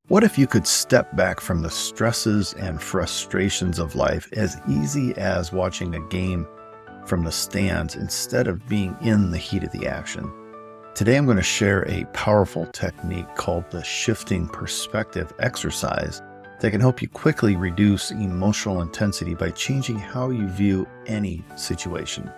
What if you could step back from the stresses and frustrations of life as easy as watching a game from the stands instead of being in the heat of the action? Today, I'm going to share a powerful technique called the shifting perspective exercise that can help you quickly reduce emotional intensity by changing how you view any situation.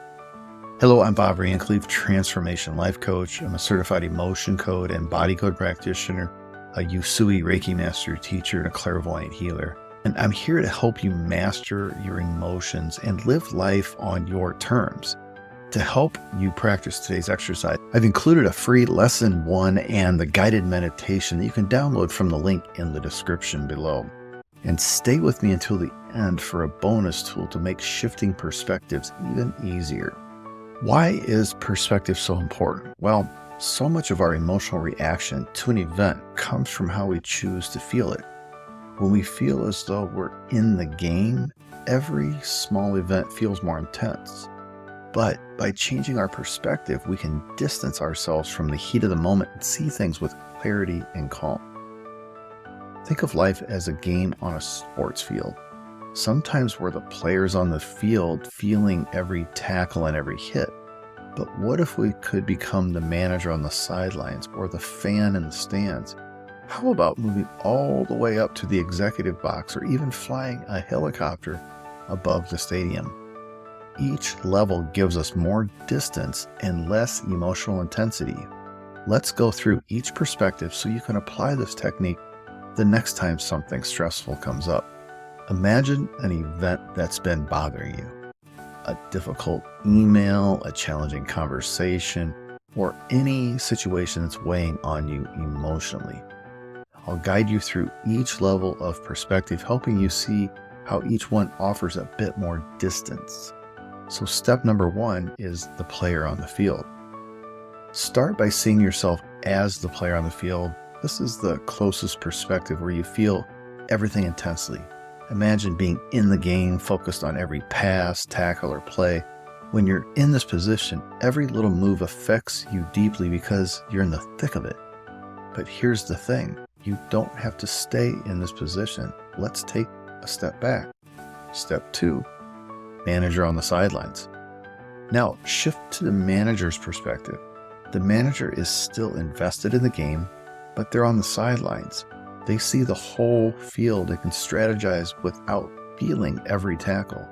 Hello, I'm Bob Randklev, Transformation Life Coach. I'm a certified emotion code and body code practitioner, a Usui Reiki Master Teacher, and a Clairvoyant Healer. And I'm here to help you master your emotions and live life on your terms. To help you practice today's exercise, I've included a free lesson 1 and the guided meditation that you can download from the link in the description below. And stay with me until the end for a bonus tool to make shifting perspectives even easier. Why is perspective so important? Well, so much of our emotional reaction to an event comes from how we choose to feel it. When we feel as though we're in the game, every small event feels more intense. But by changing our perspective, we can distance ourselves from the heat of the moment and see things with clarity and calm. Think of life as a game on a sports field. Sometimes we're the players on the field feeling every tackle and every hit. But what if we could become the manager on the sidelines or the fan in the stands? How about moving all the way up to the executive box or even flying a helicopter above the stadium? Each level gives us more distance and less emotional intensity. Let's go through each perspective so you can apply this technique the next time something stressful comes up. Imagine an event that's been bothering you. A difficult email, a challenging conversation, or any situation that's weighing on you emotionally. I'll guide you through each level of perspective, helping you see how each one offers a bit more distance. So step number 1 is the player on the field. Start by seeing yourself as the player on the field. This is the closest perspective where you feel everything intensely. Imagine being in the game, focused on every pass, tackle, or play. When you're in this position, every little move affects you deeply because you're in the thick of it. But here's the thing, you don't have to stay in this position. Let's take a step back. Step 2, manager on the sidelines. Now shift to the manager's perspective. The manager is still invested in the game, but they're on the sidelines. They see the whole field and can strategize without feeling every tackle.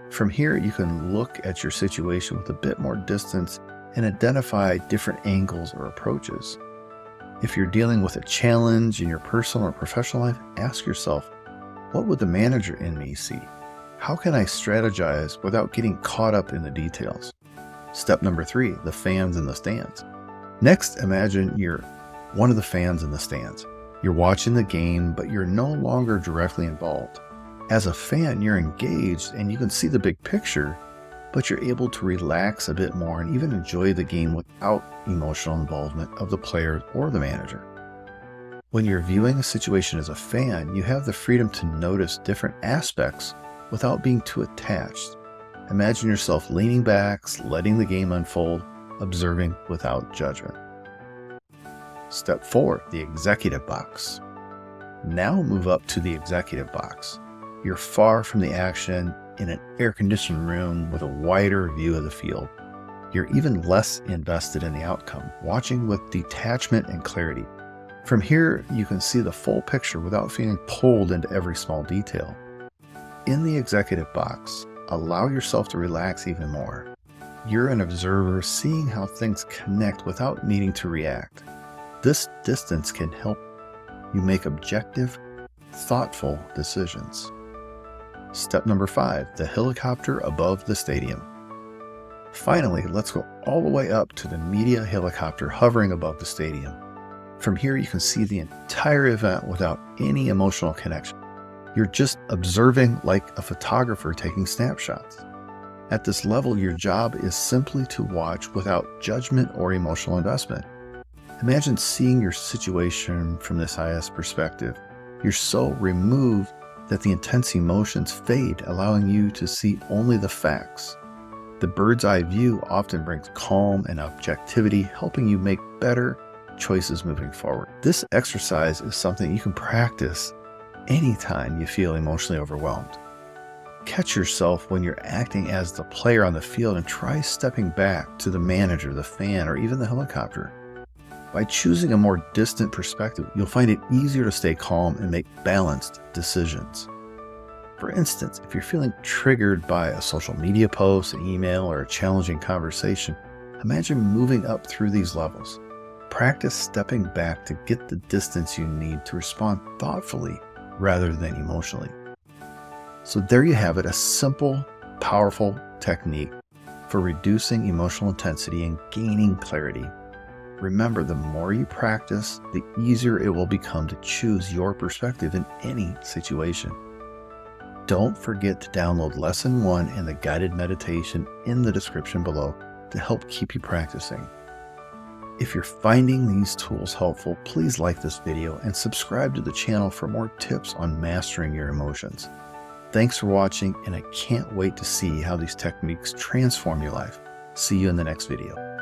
From here, you can look at your situation with a bit more distance and identify different angles or approaches. If you're dealing with a challenge in your personal or professional life, ask yourself, what would the manager in me see? How can I strategize without getting caught up in the details? Step number 3, the fans in the stands. Next, imagine you're one of the fans in the stands. You're watching the game, but you're no longer directly involved. As a fan, you're engaged and you can see the big picture, but you're able to relax a bit more and even enjoy the game without emotional involvement of the player or the manager. When you're viewing a situation as a fan, you have the freedom to notice different aspects without being too attached. Imagine yourself leaning back, letting the game unfold, observing without judgment. Step 4, the executive box. Now move up to the executive box. You're far from the action in an air-conditioned room with a wider view of the field. You're even less invested in the outcome, watching with detachment and clarity. From here, you can see the full picture without feeling pulled into every small detail. In the executive box, allow yourself to relax even more. You're an observer seeing how things connect without needing to react. This distance can help you make objective, thoughtful decisions. Step number 5, the helicopter above the stadium. Finally, let's go all the way up to the media helicopter hovering above the stadium. From here, you can see the entire event without any emotional connection. You're just observing like a photographer taking snapshots. At this level, your job is simply to watch without judgment or emotional investment. Imagine seeing your situation from this highest perspective. You're so removed that the intense emotions fade, allowing you to see only the facts. The bird's eye view often brings calm and objectivity, helping you make better choices moving forward. This exercise is something you can practice anytime you feel emotionally overwhelmed. Catch yourself when you're acting as the player on the field and try stepping back to the manager, the fan, or even the helicopter. By choosing a more distant perspective, you'll find it easier to stay calm and make balanced decisions. For instance, if you're feeling triggered by a social media post, an email, or a challenging conversation, imagine moving up through these levels. Practice stepping back to get the distance you need to respond thoughtfully rather than emotionally. So there you have it, a simple, powerful technique for reducing emotional intensity and gaining clarity. Remember, the more you practice, the easier it will become to choose your perspective in any situation. Don't forget to download Lesson 1 and the guided meditation in the description below to help keep you practicing. If you're finding these tools helpful, please like this video and subscribe to the channel for more tips on mastering your emotions. Thanks for watching, and I can't wait to see how these techniques transform your life. See you in the next video.